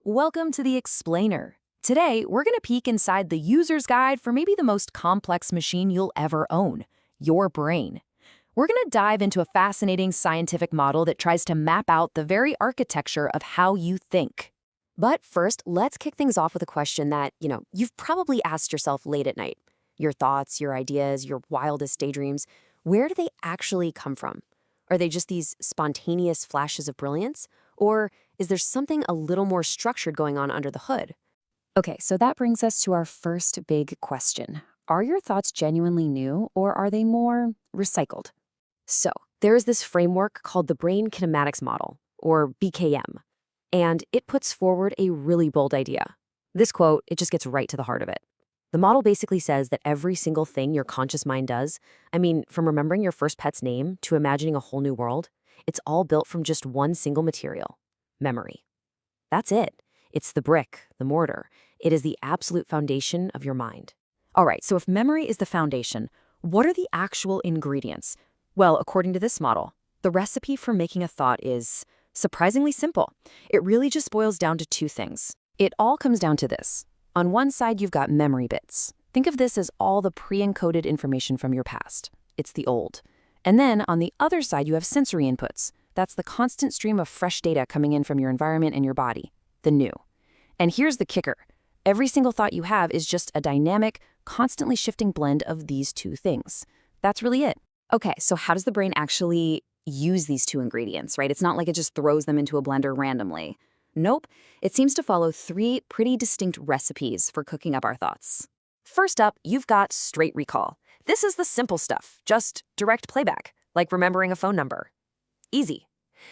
Welcome to the Explainer. Today, we're going to peek inside the user's guide for maybe the most complex machine you'll ever own, your brain. We're going to dive into a fascinating scientific model that tries to map out the very architecture of how you think. But first, let's kick things off with a question that, you've probably asked yourself late at night. Your thoughts, your ideas, your wildest daydreams, where do they actually come from? Are they just these spontaneous flashes of brilliance? Or is there something a little more structured going on under the hood? Okay, so that brings us to our first big question. Are your thoughts genuinely new, or are they more recycled? So, there is this framework called the Brain Kinematics Model, or BKM, and it puts forward a really bold idea. This quote, it just gets right to the heart of it. The model basically says that every single thing your conscious mind does, from remembering your first pet's name to imagining a whole new world, it's all built from just one single material: memory. That's it. It's the brick, the mortar. It is the absolute foundation of your mind. All right, so if memory is the foundation, what are the actual ingredients? Well, according to this model, the recipe for making a thought is surprisingly simple. It really just boils down to two things. It all comes down to this. On one side, you've got memory bits. Think of this as all the pre-encoded information from your past. It's the old. And then on the other side, you have sensory inputs. That's the constant stream of fresh data coming in from your environment and your body, the new. And here's the kicker. Every single thought you have is just a dynamic, constantly shifting blend of these two things. That's really it. Okay, so how does the brain actually use these two ingredients, right? It's not like it just throws them into a blender randomly. Nope, it seems to follow three pretty distinct recipes for cooking up our thoughts. First up, you've got straight recall. This is the simple stuff, just direct playback, like remembering a phone number. Easy.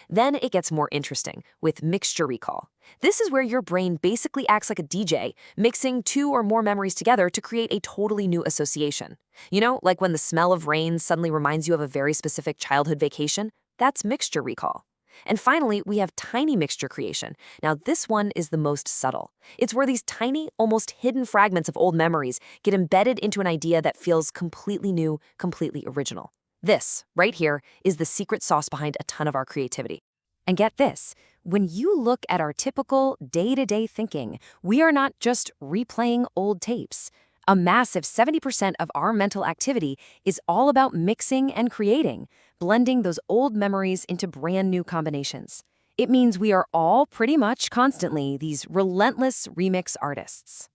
Then it gets more interesting with mixture recall. This is where your brain basically acts like a DJ, mixing two or more memories together to create a totally new association. You know, like when the smell of rain suddenly reminds you of a very specific childhood vacation? That's mixture recall. And finally, we have tiny mixture creation. Now, this one is the most subtle. It's where these tiny, almost hidden fragments of old memories get embedded into an idea that feels completely new, completely original. This, right here, is the secret sauce behind a ton of our creativity. And get this, when you look at our typical day-to-day thinking, we are not just replaying old tapes. A massive 70% of our mental activity is all about mixing and creating, blending those old memories into brand new combinations. It means we are all pretty much constantly these relentless remix artists.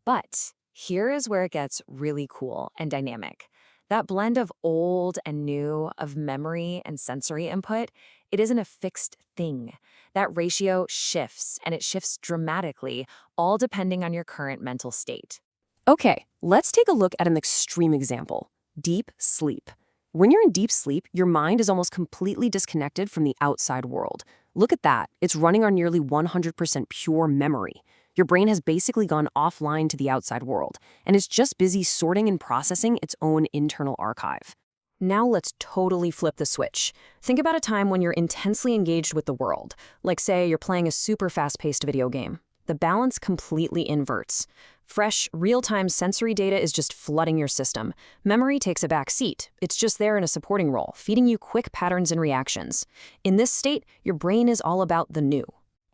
But here is where it gets really cool and dynamic. That blend of old and new, of memory and sensory input, it isn't a fixed thing. That ratio shifts, and it shifts dramatically, all depending on your current mental state. Okay, let's take a look at an extreme example: deep sleep. When you're in deep sleep, your mind is almost completely disconnected from the outside world. Look at that. It's running on nearly 100% pure memory. Your brain has basically gone offline to the outside world, and it's just busy sorting and processing its own internal archive. Now let's totally flip the switch. Think about a time when you're intensely engaged with the world, like say you're playing a super fast-paced video game. The balance completely inverts. Fresh, real-time sensory data is just flooding your system. Memory takes a back seat. It's just there in a supporting role, feeding you quick patterns and reactions. In this state, your brain is all about the new.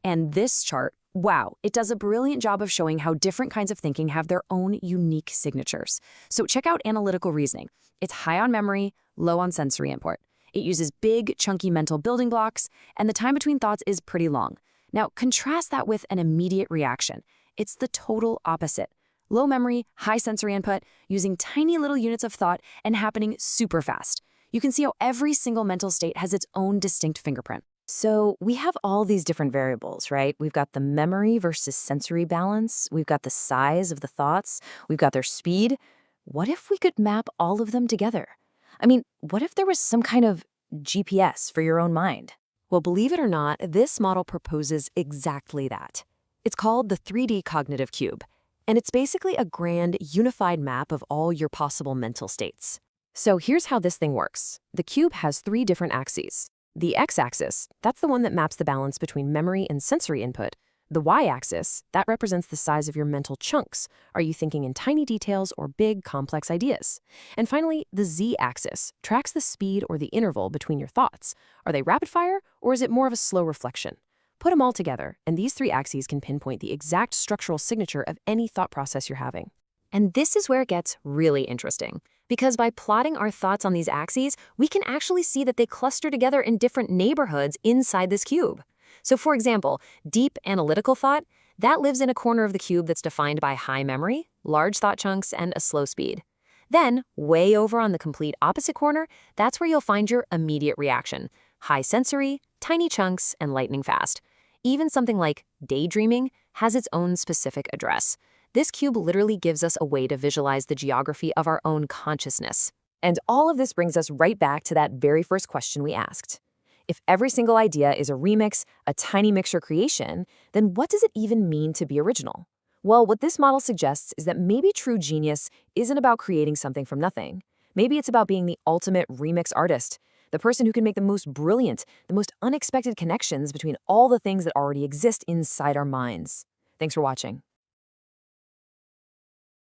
And this chart, wow, it does a brilliant job of showing how different kinds of thinking have their own unique signatures. So check out analytical reasoning. It's high on memory, low on sensory input. It uses big, chunky mental building blocks, and the time between thoughts is pretty long. Now, contrast that with an immediate reaction. It's the total opposite. Low memory, high sensory input, using tiny little units of thought and happening super fast. You can see how every single mental state has its own distinct fingerprint. So we have all these different variables, right? We've got the memory versus sensory balance. We've got the size of the thoughts. We've got their speed. What if we could map all of them together? What if there was some kind of GPS for your own mind? Well, believe it or not, this model proposes exactly that. It's called the 3D cognitive cube, and it's basically a grand, unified map of all your possible mental states. So here's how this thing works. The cube has three different axes. The x-axis, that's the one that maps the balance between memory and sensory input. The y-axis, that represents the size of your mental chunks. Are you thinking in tiny details or big, complex ideas? And finally, the z-axis tracks the speed or the interval between your thoughts. Are they rapid fire, or is it more of a slow reflection? Put them all together, and these three axes can pinpoint the exact structural signature of any thought process you're having. And this is where it gets really interesting, because by plotting our thoughts on these axes, we can actually see that they cluster together in different neighborhoods inside this cube. So for example, deep analytical thought, that lives in a corner of the cube that's defined by high memory, large thought chunks, and a slow speed. Then, way over on the complete opposite corner, that's where you'll find your immediate reaction, high sensory, tiny chunks, and lightning fast. Even something like daydreaming has its own specific address. This cube literally gives us a way to visualize the geography of our own consciousness. And all of this brings us right back to that very first question we asked. If every single idea is a remix, a tiny mixture creation, then what does it even mean to be original? Well, what this model suggests is that maybe true genius isn't about creating something from nothing. Maybe it's about being the ultimate remix artist, the person who can make the most brilliant, the most unexpected connections between all the things that already exist inside our minds. Thanks for watching.